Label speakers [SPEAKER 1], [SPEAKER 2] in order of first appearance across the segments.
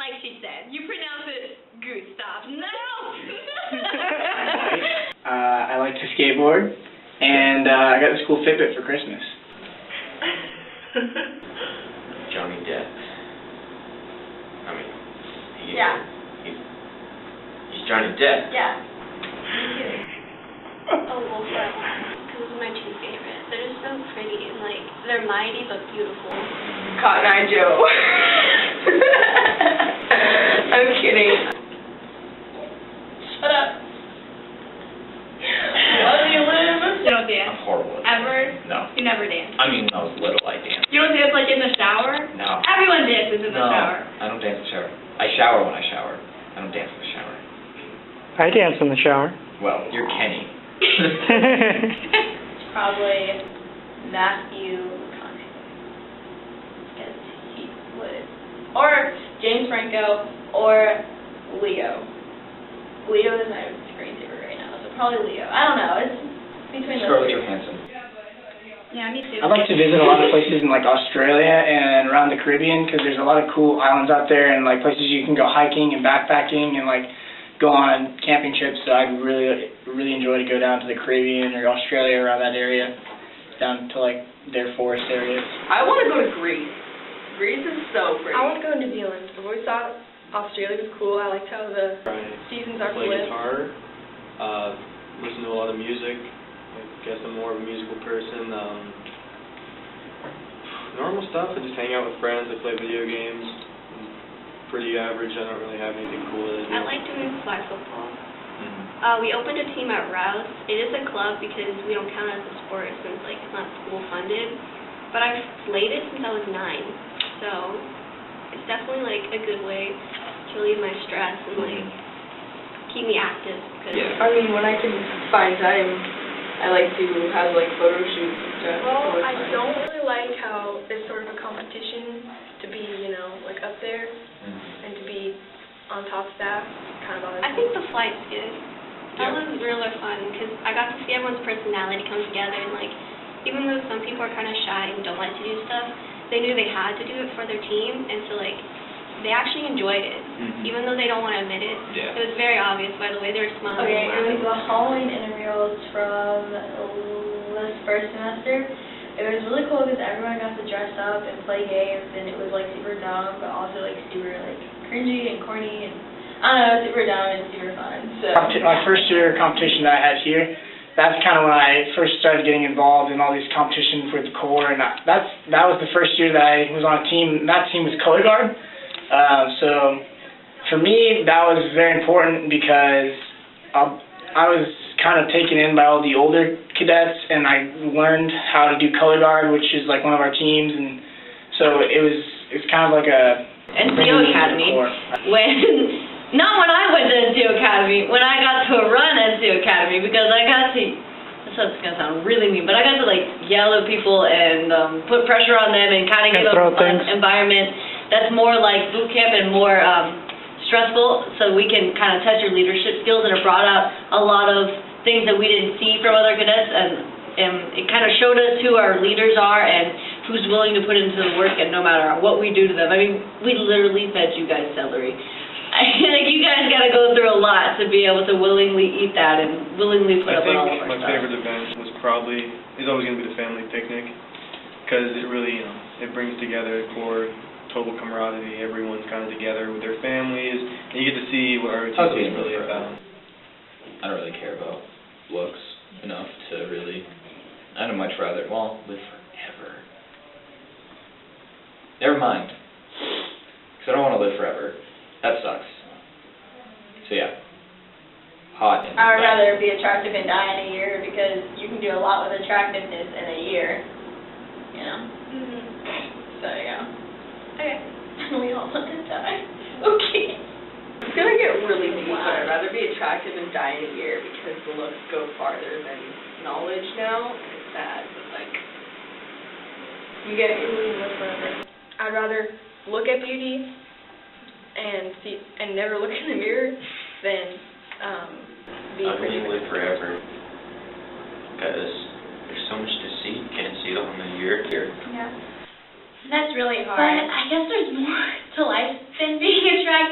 [SPEAKER 1] like she said. You pronounce it Gustav. No!
[SPEAKER 2] I like to skateboard, and I got this cool Fitbit for Christmas.
[SPEAKER 3] Johnny Depp. I mean, he's Johnny Depp.
[SPEAKER 1] Yeah. Me too. Oh, Wolfram. Those are my two favorites. They're just so pretty and like they're mighty but beautiful.
[SPEAKER 4] Cotton Eye Joe. I'm kidding.
[SPEAKER 1] Shut up.
[SPEAKER 4] Love you, Liv.
[SPEAKER 1] You don't dance?
[SPEAKER 3] I'm horrible.
[SPEAKER 1] Ever?
[SPEAKER 3] No.
[SPEAKER 1] You never dance?
[SPEAKER 3] I mean, when I was little, I danced.
[SPEAKER 1] You don't dance like in the shower?
[SPEAKER 3] No.
[SPEAKER 1] Everyone dances in the shower.
[SPEAKER 3] I don't dance in the shower. I shower when I shower. I don't dance in the shower.
[SPEAKER 2] I dance in the shower.
[SPEAKER 3] Well, you're Kenny.
[SPEAKER 1] It's probably Matthew McConaughey. Because he would. Or James Franco, or Leo. Leo is my screensaver right now, so probably Leo. I don't know, it's between those
[SPEAKER 3] Scarlett
[SPEAKER 1] two.
[SPEAKER 3] Johansson.
[SPEAKER 1] Yeah, me too.
[SPEAKER 2] I'd like to visit a lot of places in like Australia and around the Caribbean because there's a lot of cool islands out there and like places you can go hiking and backpacking and like go on camping trips. So I'd really enjoy to go down to the Caribbean or Australia, around that area, down to like their forest areas.
[SPEAKER 4] I want to go to Greece. Greece is so pretty.
[SPEAKER 5] I want to go to New Zealand. I've always thought Australia was cool. I liked how the seasons are
[SPEAKER 6] Play
[SPEAKER 5] flipped.
[SPEAKER 6] guitar, listen to a lot of music. I guess I'm more of a musical person. Normal stuff. I just hang out with friends. I play video games. I'm pretty average. I don't really have anything cool that I do.
[SPEAKER 1] I like doing flag football.
[SPEAKER 6] Mhm.
[SPEAKER 1] We opened a team at Rouse. It is a club because we don't count it as a sport since like it's not school funded. But I've played it since I was 9, so it's definitely like a good way to relieve my stress and like keep me active. Cause
[SPEAKER 4] I mean, when I can find time, I like to have like photo shoots and stuff.
[SPEAKER 5] Well,
[SPEAKER 4] It's always
[SPEAKER 5] I
[SPEAKER 4] fun.
[SPEAKER 5] don't really like how there's sort of a competition to be, like up there and to be on top of that. Kind of bothers
[SPEAKER 1] I
[SPEAKER 5] me.
[SPEAKER 1] think the flight's good. That was really fun because I got to see everyone's personality come together and like even though some people are kind of shy and don't like to do stuff, they knew they had to do it for their team and so like they actually enjoyed it even though they don't want to admit it.
[SPEAKER 3] Yeah.
[SPEAKER 1] It was very obvious by the way they were smiling.
[SPEAKER 7] Okay,
[SPEAKER 1] and
[SPEAKER 7] it was
[SPEAKER 1] laughing.
[SPEAKER 7] the Halloween intramurals from this first semester. It was really cool because everyone got to dress up and play games, and it was like super dumb, but also like super like cringy and corny, and I don't know, super dumb and super fun. So
[SPEAKER 2] My first year competition that I had here, that's kind of when I first started getting involved in all these competitions with the Corps, and that was the first year that I was on a team, and that team was color guard. So for me, that was very important because I was kind of taken in by all the older cadets, and I learned how to do color guard, which is like one of our teams, and so it's kind of like a
[SPEAKER 8] NCO Academy. Not when I went to NCO Academy, when I got to run NCO Academy, because I got to, this is going to sound really mean, but I got to like yell at people and put pressure on them and kind of give them an environment that's more like boot camp and more stressful, so we can kind of test your leadership skills, and it brought out a lot of things that we didn't see from other cadets, and it kind of showed us who our leaders are and who's willing to put into the work, and no matter what we do to them. I mean, we literally fed you guys celery. Like, you guys got to go through a lot to be able to willingly eat that and willingly put up with all of our
[SPEAKER 6] my
[SPEAKER 8] stuff.
[SPEAKER 6] favorite event is always going to be the family picnic, because it really, it brings together the Corps, total camaraderie. Everyone's kind of together with their families, and you get to see what ROTC is really about.
[SPEAKER 3] I don't really care about looks enough to really. I'd much rather, live forever. Never mind. Because I don't want to live forever. That sucks. So yeah. Hot and
[SPEAKER 7] I would rather be attractive and die in a year because you can do a lot with attractiveness in a year, So yeah.
[SPEAKER 1] Okay.
[SPEAKER 7] We all want to die. Okay.
[SPEAKER 4] It's gonna get really deep, but I'd rather be attractive and die in a year because the looks go farther than knowledge now. It's sad, but like you get it.
[SPEAKER 5] Live forever. I'd rather look at beauty and never look in the mirror than be
[SPEAKER 3] I
[SPEAKER 5] pretty.
[SPEAKER 3] mean, live forever. Because there's so much to see. You can't see it all in a year here.
[SPEAKER 7] Yeah.
[SPEAKER 1] That's really hard.
[SPEAKER 7] But I guess there's more to life than being attractive.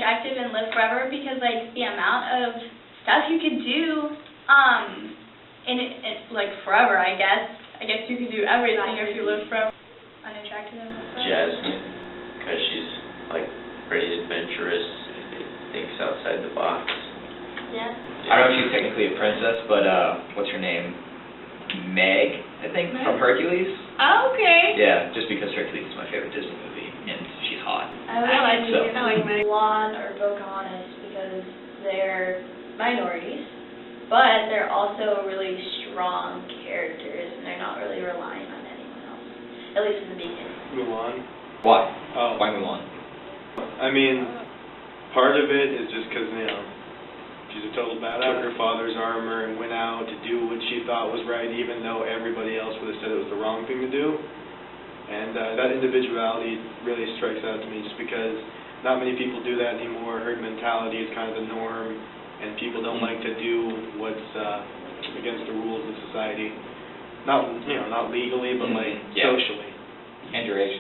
[SPEAKER 7] attractive and live forever because like the amount of stuff you could do, in it like forever, I guess you could do everything if you live forever. Unattractive and live forever.
[SPEAKER 9] Jasmine, because she's like pretty adventurous, thinks outside the box.
[SPEAKER 7] Yeah.
[SPEAKER 3] I don't know if she's technically a princess, but what's her name? Meg, I think, from Hercules.
[SPEAKER 8] Oh, okay.
[SPEAKER 3] Yeah, just because Hercules is my favorite Disney movie, and she's hot.
[SPEAKER 7] I would like to
[SPEAKER 3] So-
[SPEAKER 7] use Mulan or Pocahontas because they're minorities, but they're also really strong characters, and they're not really relying on anyone else, at least in the beginning.
[SPEAKER 6] Mulan.
[SPEAKER 3] Why?
[SPEAKER 6] Oh.
[SPEAKER 3] Why Mulan?
[SPEAKER 6] I mean, part of it is just because, she's a total badass. Took her father's armor and went out to do what she thought was right, even though everybody else would have said it was the wrong thing to do. And that individuality really strikes out to me, just because not many people do that anymore. Herd mentality is kind of the norm, and people don't like to do what's against the rules of society. Not legally, but like
[SPEAKER 3] Yeah.
[SPEAKER 6] socially.
[SPEAKER 3] And your age.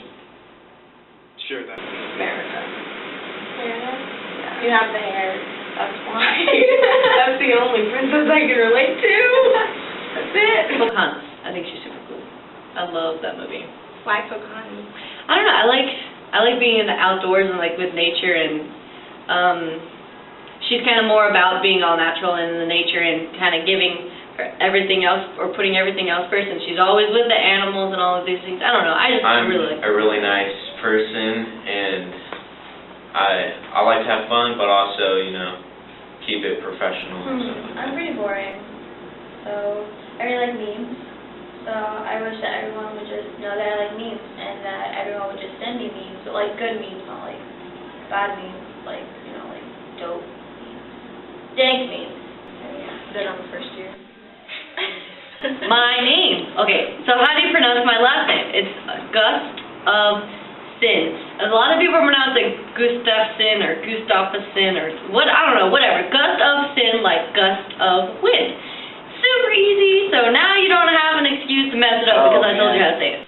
[SPEAKER 6] Sure, that.
[SPEAKER 4] America.
[SPEAKER 7] Yeah. You have the hair. That's why.
[SPEAKER 4] That's the only princess I can relate to. That's it.
[SPEAKER 8] Pocahontas. I think she's super cool. I love that movie.
[SPEAKER 5] Why Pocahontas?
[SPEAKER 8] I don't know. I like being in the outdoors and like with nature, and she's kind of more about being all natural and in the nature and kind of giving her everything else or putting everything else first. And she's always with the animals and all of these things. I don't know.
[SPEAKER 9] I'm
[SPEAKER 8] really like
[SPEAKER 9] a really nice person, and I like to have fun, but also, keep it professional and stuff like
[SPEAKER 7] I'm
[SPEAKER 9] that.
[SPEAKER 7] pretty boring, so I really like memes. So I wish that everyone would just know that I like memes, and that everyone would just send me memes, but like good memes, not like bad memes, like like dope memes, dank memes.
[SPEAKER 5] Then on the first year.
[SPEAKER 8] my name. Okay, so how do you pronounce my last name? It's Gust of Sin. A lot of people pronounce it Gustafsson or Gustafsson or what, I don't know, whatever. Gust of Sin, like gust of wind. Super easy, so now you don't have an excuse to mess it up because I told you how to say it.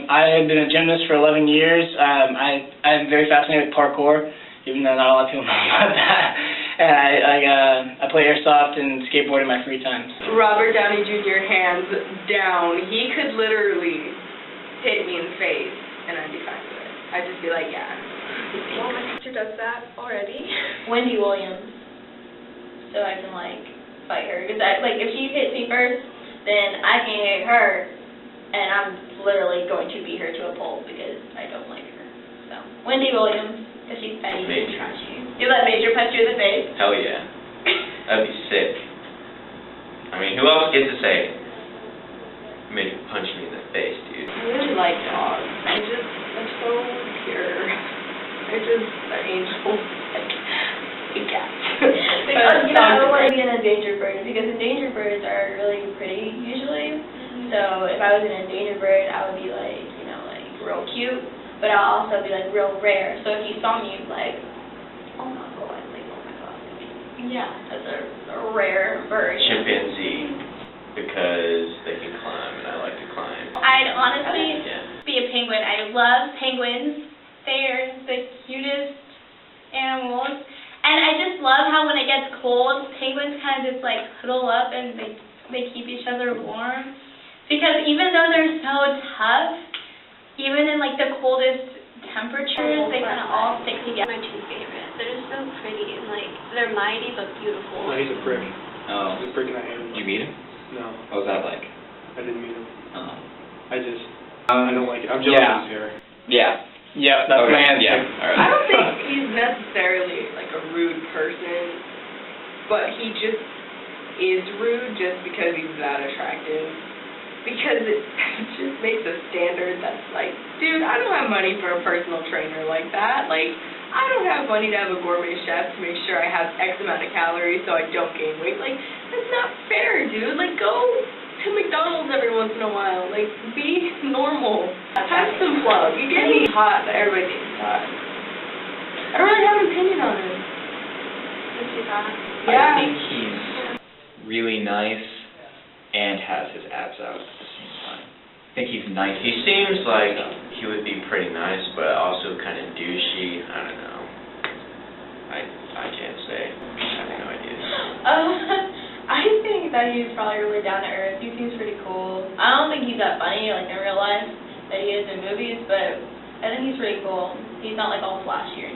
[SPEAKER 2] I have been a gymnast for 11 years. I'm very fascinated with parkour, even though not a lot of people know about that. And I play airsoft and skateboard in my free times.
[SPEAKER 4] Robert Downey Jr. hands down. He could literally hit me in the face, and I'd be fine with it. I'd just be like, yeah.
[SPEAKER 5] Well, my sister does that already.
[SPEAKER 7] Wendy Williams, so I can fight her. Because if she hits me first, then I can hit her, and I'm literally going to beat her to a pulp because I don't like her. So Wendy Williams, because she's petty and trashy. You let Major punch you in the face?
[SPEAKER 9] Hell yeah. That'd be sick. I mean, who else gets to say, Major punch me in the face, dude?
[SPEAKER 4] I really like dogs. They're so pure. They're angels. Like cats.
[SPEAKER 7] I don't want to be an endangered bird because endangered birds are really pretty usually. So if I was an endangered bird, I would be real cute, but I'll also be real rare. So if you saw me, you'd be like, oh my god, yeah, that's a rare bird.
[SPEAKER 9] Chimpanzee, because they can climb, and I like to climb.
[SPEAKER 1] I'd honestly
[SPEAKER 9] Yeah.
[SPEAKER 1] be a penguin. I love penguins. They're the cutest animals. And I just love how when it gets cold, penguins kind of just huddle up and they keep each other warm. Because even though they're so tough, even in the coldest temperatures, they kind of all stick together.
[SPEAKER 10] My two favorites. They're just so pretty and they're mighty but beautiful.
[SPEAKER 6] No, he's a prick.
[SPEAKER 3] Oh.
[SPEAKER 6] He's a prick and I hate him.
[SPEAKER 3] Did you meet him?
[SPEAKER 6] No,
[SPEAKER 3] What was that like?
[SPEAKER 6] I didn't meet him.
[SPEAKER 3] Oh.
[SPEAKER 6] I don't like it. I'm jealous of his hair.
[SPEAKER 3] Yeah.
[SPEAKER 2] Yeah, that's
[SPEAKER 3] Okay,
[SPEAKER 2] my answer.
[SPEAKER 3] yeah, all right.
[SPEAKER 4] I don't think he's necessarily a rude person, but he just is rude just because he's that attractive. Because it just makes a standard that's dude, I don't have money for a personal trainer like that. I don't have money to have a gourmet chef to make sure I have X amount of calories so I don't gain weight. That's not fair, dude. Go to McDonald's every once in a while. Be normal. Have some love. You get me hot, but everybody thinks he's hot. I don't really have an opinion on him.
[SPEAKER 10] Is he hot?
[SPEAKER 3] I think he's really nice and has his abs out at the same time. I think he's nice.
[SPEAKER 9] He seems like he would be pretty nice, but also kind of douchey. I don't know. I
[SPEAKER 7] said he was probably really down to earth. He seems pretty cool. I don't think he's that funny, like in real life, that he is in movies, but I think he's pretty cool. He's not like all flashy or